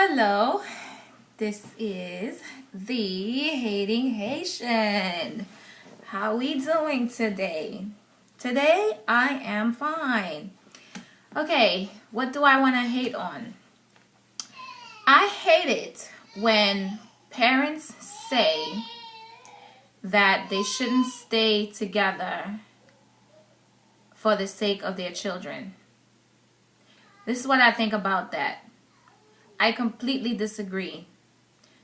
Hello, this is the Hating Haitian. How we doing today? Today I am fine. Okay, what do I want to hate on? I hate it when parents say that they shouldn't stay together for the sake of their children. This is what I think about that. I completely disagree.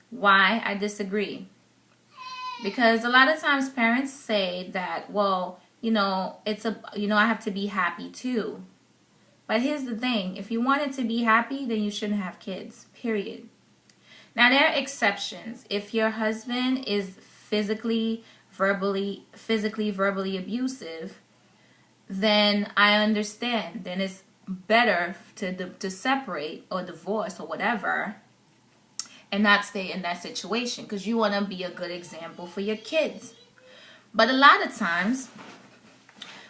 Why I disagree? Because a lot of times parents say that, well, I have to be happy too. But here's the thing, if you wanted to be happy, then you shouldn't have kids, period. Now there are exceptions. If your husband is physically, verbally abusive, then I understand. Then it's better to separate or divorce or whatever and not stay in that situation because you want to be a good example for your kids. But a lot of times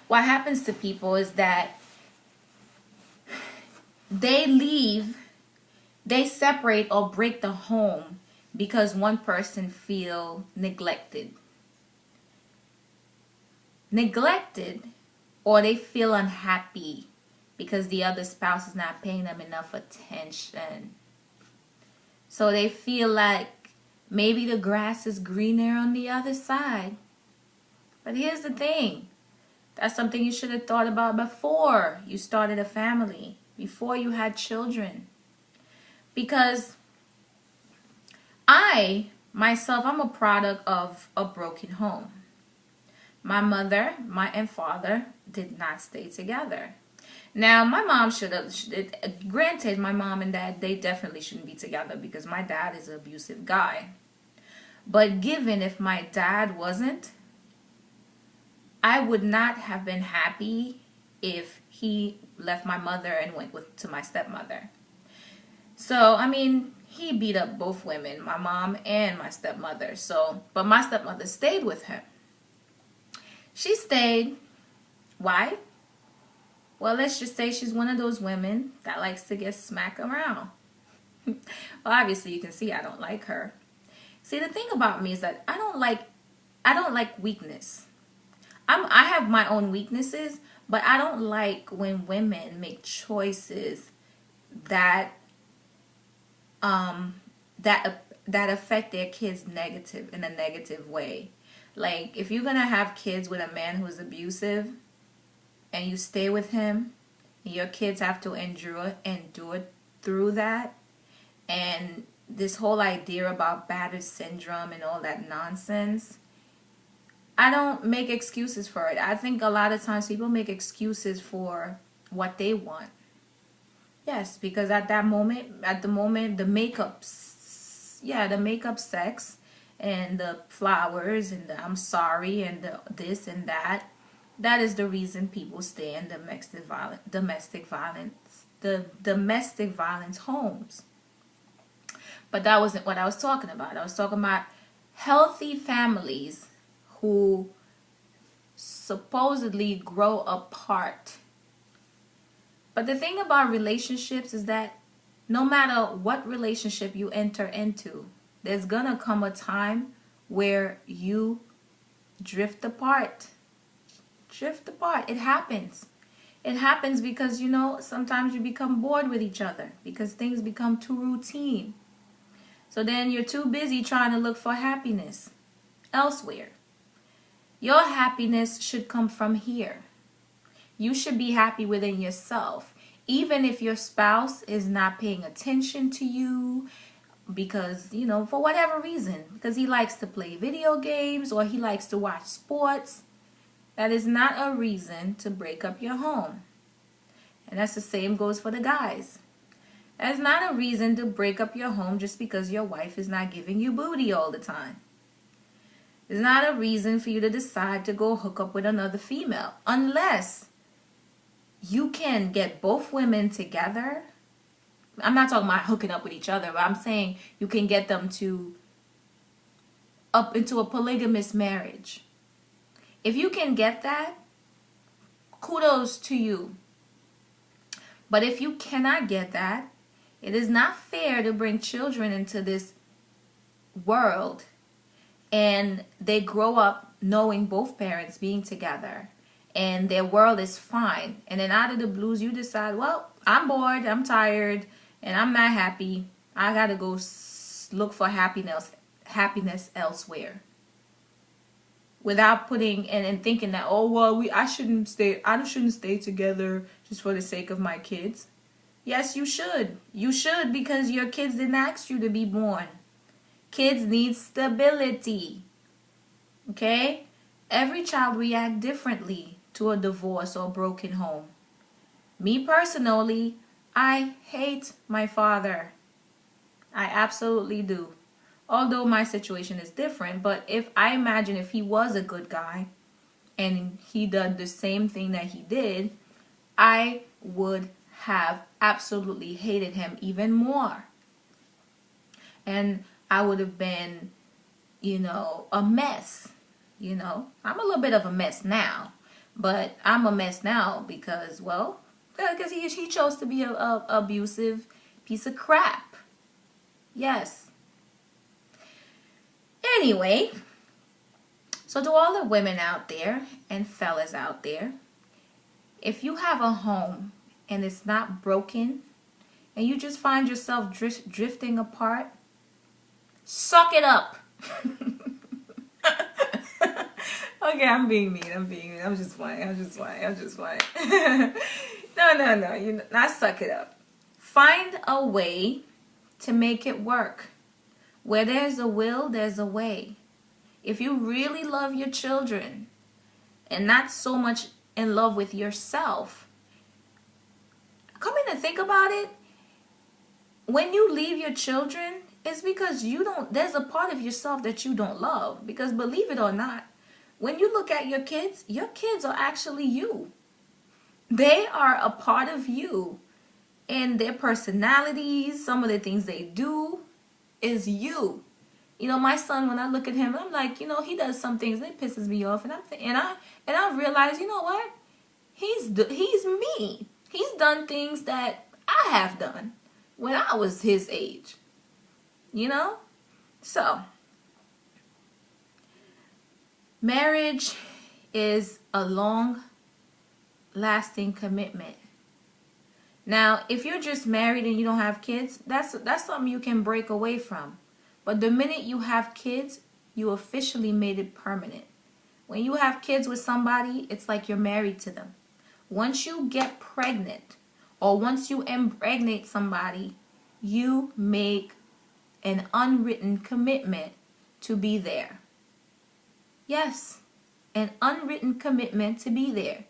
what happens to people is that they separate or break the home because one person feel neglected or they feel unhappy because the other spouse is not paying them enough attention. So they feel like maybe the grass is greener on the other side. But here's the thing. That's something you should have thought about before you started a family, before you had children. Because I'm a product of a broken home. My mother, and father did not stay together. Now, my mom granted, my mom and dad, they definitely shouldn't be together because my dad is an abusive guy. But given if my dad wasn't, I would not have been happy if he left my mother and went to my stepmother. So, he beat up both women, my mom and my stepmother. But my stepmother stayed with him. She stayed. Why? Well, let's just say she's one of those women that likes to get smacked around. Well, obviously you can see I don't like her. See, the thing about me is that I don't like weakness. I have my own weaknesses, but I don't like when women make choices that affect their kids in a negative way. Like, if you're gonna have kids with a man who's abusive and you stay with him, and your kids have to endure through that, and this whole idea about battered syndrome and all that nonsense, I don't make excuses for it. I think a lot of times people make excuses for what they want. Yes, because at the moment, the makeup sex and the flowers and the I'm sorry and the this and that, that is the reason people stay in domestic violence homes. But that wasn't what I was talking about. I was talking about healthy families who supposedly grow apart. But the thing about relationships is that no matter what relationship you enter into, there's gonna come a time where you drift apart. It happens. It happens because, sometimes you become bored with each other because things become too routine. So then you're too busy trying to look for happiness elsewhere. Your happiness should come from here. You should be happy within yourself. Even if your spouse is not paying attention to you because, for whatever reason, because he likes to play video games or he likes to watch sports, that is not a reason to break up your home. And that's the same goes for the guys. That's not a reason to break up your home just because your wife is not giving you booty all the time. It's not a reason for you to decide to go hook up with another female. Unless you can get both women together. I'm not talking about hooking up with each other, but I'm saying you can get them up into a polygamous marriage. If you can get that, kudos to you. But if you cannot get that, It is not fair to bring children into this world and they grow up knowing both parents being together and their world is fine, and then out of the blues you decide, well, I'm bored, I'm tired, and I'm not happy, I gotta go look for happiness elsewhere, without putting and thinking that, oh well, I shouldn't stay together just for the sake of my kids. Yes, you should because your kids didn't ask you to be born. Kids need stability. Okay? Every child reacts differently to a divorce or a broken home. Me personally, I hate my father. I absolutely do. Although my situation is different, but if he was a good guy and he did the same thing that he did, I would have absolutely hated him even more. And I would have been, a mess. I'm a little bit of a mess now, but I'm a mess now because he chose to be a abusive piece of crap. Yes. Anyway, so to all the women out there and fellas out there, if you have a home and it's not broken and you just find yourself drifting apart, suck it up. Okay, I'm being mean. I'm just playing. No. You not suck it up. Find a way to make it work. Where there's a will, there's a way. If you really love your children and not so much in love with yourself, coming to think about it, when you leave your children, it's because there's a part of yourself that you don't love. Because believe it or not, when you look at your kids are actually you. They are a part of you. And their personalities, some of the things they do is you. My son, when I look at him, I'm like, he does some things that pisses me off. And I realize, you know what? He's me. He's done things that I have done when I was his age. So marriage is a long-lasting commitment. Now, if you're just married and you don't have kids, that's something you can break away from. But the minute you have kids, you officially made it permanent. When you have kids with somebody, it's like you're married to them. Once you get pregnant or once you impregnate somebody, you make an unwritten commitment to be there. Yes, an unwritten commitment to be there.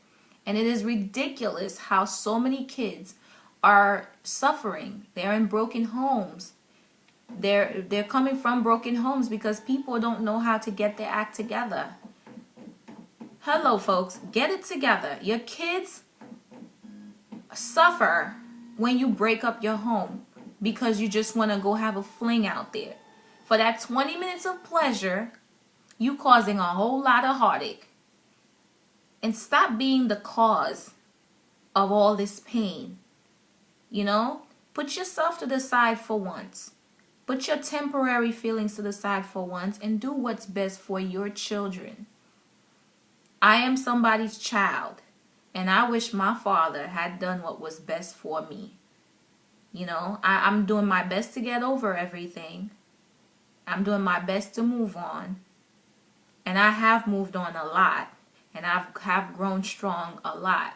And it is ridiculous how so many kids are suffering. They're in broken homes. They're coming from broken homes because people don't know how to get their act together. Hello, folks. Get it together. Your kids suffer when you break up your home because you just want to go have a fling out there. For that 20 minutes of pleasure, you causing a whole lot of heartache. And stop being the cause of all this pain. Put yourself to the side for once. Put your temporary feelings to the side for once and do what's best for your children. I am somebody's child, and I wish my father had done what was best for me. I'm doing my best to get over everything. I'm doing my best to move on. And I have moved on a lot. And I have grown strong a lot.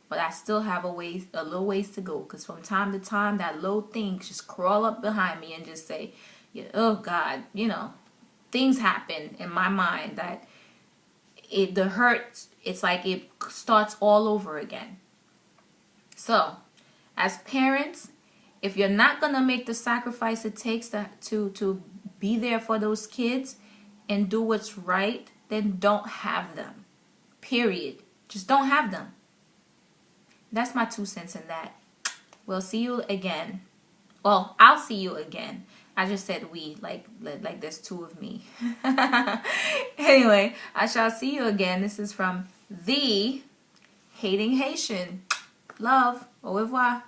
But I still have a little ways to go. Because from time to time, that little thing just crawl up behind me and just say, oh God, things happen in my mind that the hurt, it's like it starts all over again. So, as parents, if you're not going to make the sacrifice it takes to be there for those kids and do what's right, then don't have them. Period. Just don't have them. That's my 2 cents in that. We'll see you again. Well, I'll see you again. I just said we, like there's 2 of me. Anyway, I shall see you again. This is from the Hating Haitian. Love. Au revoir.